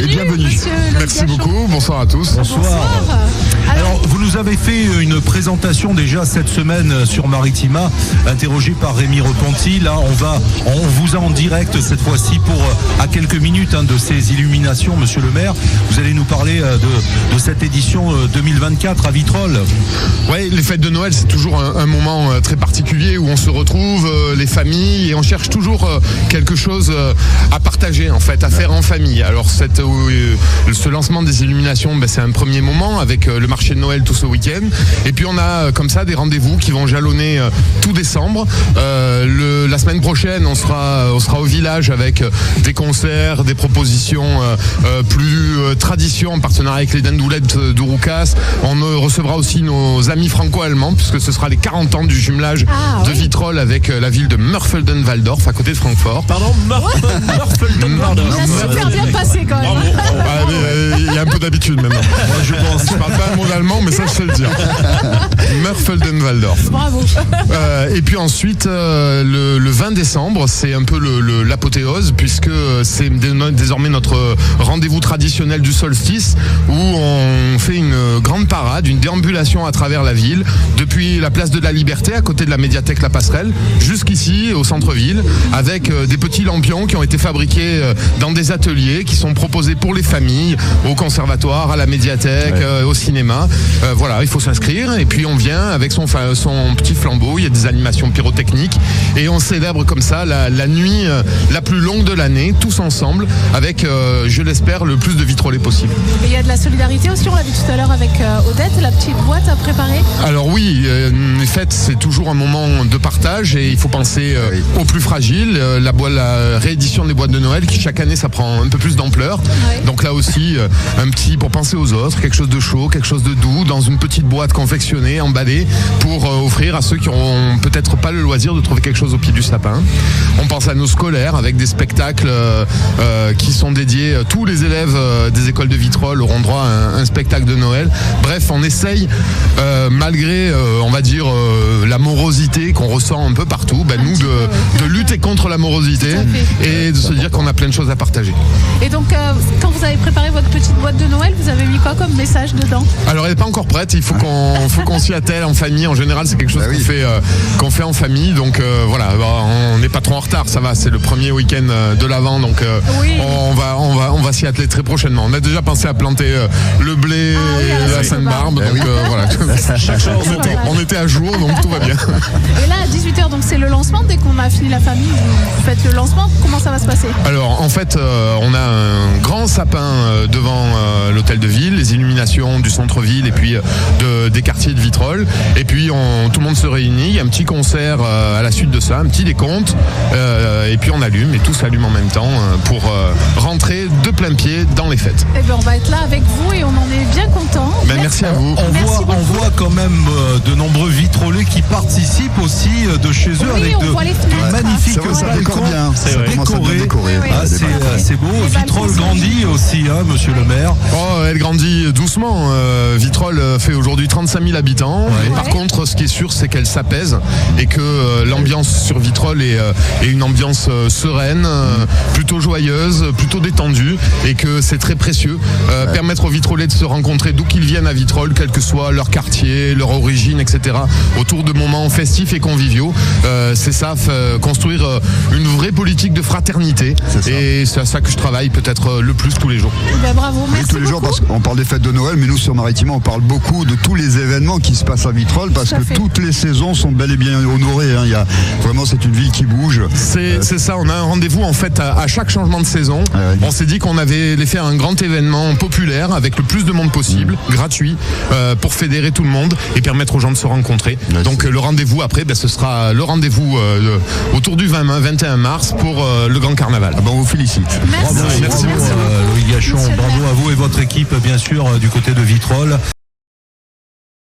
et bienvenue. Merci beaucoup, bonsoir à tous. Bonsoir. Alors, vous nous avez fait une présentation déjà cette semaine sur Maritima, interrogé par Rémi Repenti. Là, on vous a en direct cette fois-ci pour à quelques minutes de ces illuminations, monsieur le maire. Vous allez nous parler de cette édition 2024 à Vitrolles. Oui, les fêtes de Noël, c'est toujours un moment très particulier où on se retrouve, les familles, et on cherche toujours quelque chose à partager, en fait, à faire en famille. Alors, ce lancement des illuminations, c'est un premier moment avec le marché de Noël tout ce week-end. Et puis, on a comme ça des rendez-vous qui vont jalonner tout décembre. La semaine prochaine, on sera au village avec des concerts, des propositions plus tradition en partenariat avec les Dindoulettes d'Urucas. On recevra aussi nos amis franco-allemands puisque ce sera les 40 ans du jumelage de Vitrolles avec la ville de Mörfelden-Walldorf à côté de Francfort. Pardon, Mörfelden-Walldorf. Ça a super bien passé quand même. Il y a un peu d'habitude maintenant. Je parle pas un mot d'allemand, mais ça je sais le dire. Mörfelden-Walldorf. Bravo. Et puis ensuite, le 20 décembre, c'est un peu l'apothéose puisque c'est désormais notre rendez-vous traditionnel du solstice où on fait une grande parade, une déambulation à travers la ville depuis la place de la Liberté à côté de la médiathèque La Passerelle jusqu'ici au centre-ville avec des petits lampions qui ont été fabriqués dans des ateliers qui sont proposés pour les familles, au conservatoire, à la médiathèque, au cinéma. Voilà, il faut s'inscrire et puis on vient avec son petit flambeau, il y a des animations pyrotechniques et on célèbre comme ça la nuit la plus longue de l'année, tous ensemble, avec, je l'espère, le plus de vitrolets possible. Et il y a de la solidarité aussi, on l'a vu tout à l'heure avec Odette, la petite boîte à préparer. Alors oui, les fêtes, c'est toujours un moment de partage et il faut penser aux plus fragiles. La réédition des boîtes de Noël qui chaque année ça prend un peu plus d'ampleur. Donc là aussi, pour penser aux autres, quelque chose de chaud, quelque chose de doux, dans une petite boîte confectionnée, emballée, pour offrir à ceux qui n'auront peut-être pas le loisir de trouver quelque chose au pied du sapin. On pense à nos scolaires avec des spectacles qui sont dédiés. Tous les élèves des écoles de Vitrolles auront droit à un spectacle de Noël. Bref, on essaye, malgré, on va dire, la morosité qu'on ressent un peu partout, nous de lutter contre la morosité et de se dire qu'on a plein de choses à partager. Et donc, quand vous avez préparé votre petite boîte de Noël, vous avez mis quoi comme message dedans? Alors, elle n'est pas encore prête. Il faut qu'on s'y attelle en famille. En général, c'est quelque chose qu'on fait en famille. Donc voilà, on n'est pas trop en retard. Ça va. C'est le premier week-end de l'Avent, donc on va s'y atteler très prochainement. On a déjà pensé à planter le blé et la Sainte-Barbe. Donc voilà. On était à jour, donc tout va bien. Et là, à 18h, donc c'est le lancement. Dès qu'on a fini la famille, vous faites le lancement. Comment ça va se passer? Alors, en fait, on a un grand sapin devant l'hôtel de ville, les illuminations du centre-ville et puis des quartiers de Vitrolles. Et puis, tout le monde se réunit. Il y a un petit concert à la suite de ça, un petit décompte. Et puis, on allume et tout s'allume en même temps pour rentrer de plein pied dans les fêtes. Eh bien, on va être là avec vous et on en est bien contents. Merci à vous. On voit quand même de nombreux vitrolets qui participent aussi de chez eux avec de magnifiques balcons décorés. C'est beau. Vitrolles grandit aussi, monsieur le maire. Elle grandit doucement. Vitrolles fait aujourd'hui 35 000 habitants. Par contre, ce qui est sûr, c'est qu'elle s'apaise et que l'ambiance sur Vitrolles est une ambiance sereine, plutôt joyeuse, plutôt détendue et que c'est très précieux. Permettre aux vitrolais de se rencontrer d'où qu'ils viennent à Vitrolles, quel que soit leur quartier, leur origine, etc. autour de moments festifs et conviviaux. C'est ça, construire une vraie politique de fraternité. Et c'est à ça que je travaille peut-être le plus tous les jours. Bravo, merci tous les jours, parce qu'on parle des fêtes de Noël, mais nous sur Maritima, on parle beaucoup de tous les événements qui se passent à Vitrolles, parce que toutes les saisons sont bel et bien honorées. Vraiment, c'est une ville qui bouge. C'est ça, on a un rendez-vous en fait à chaque changement de saison. On s'est dit qu'on allait faire un grand événement populaire avec le plus de monde possible, gratuit, pour fédérer tout le monde et permettre aux gens de se rencontrer. Donc le rendez-vous après, ce sera le rendez-vous autour du 21 mars pour le grand carnaval. On vous félicite. Merci. Merci. Loïc Gachon, bravo à vous et votre équipe, bien sûr, du côté de Vitrolles.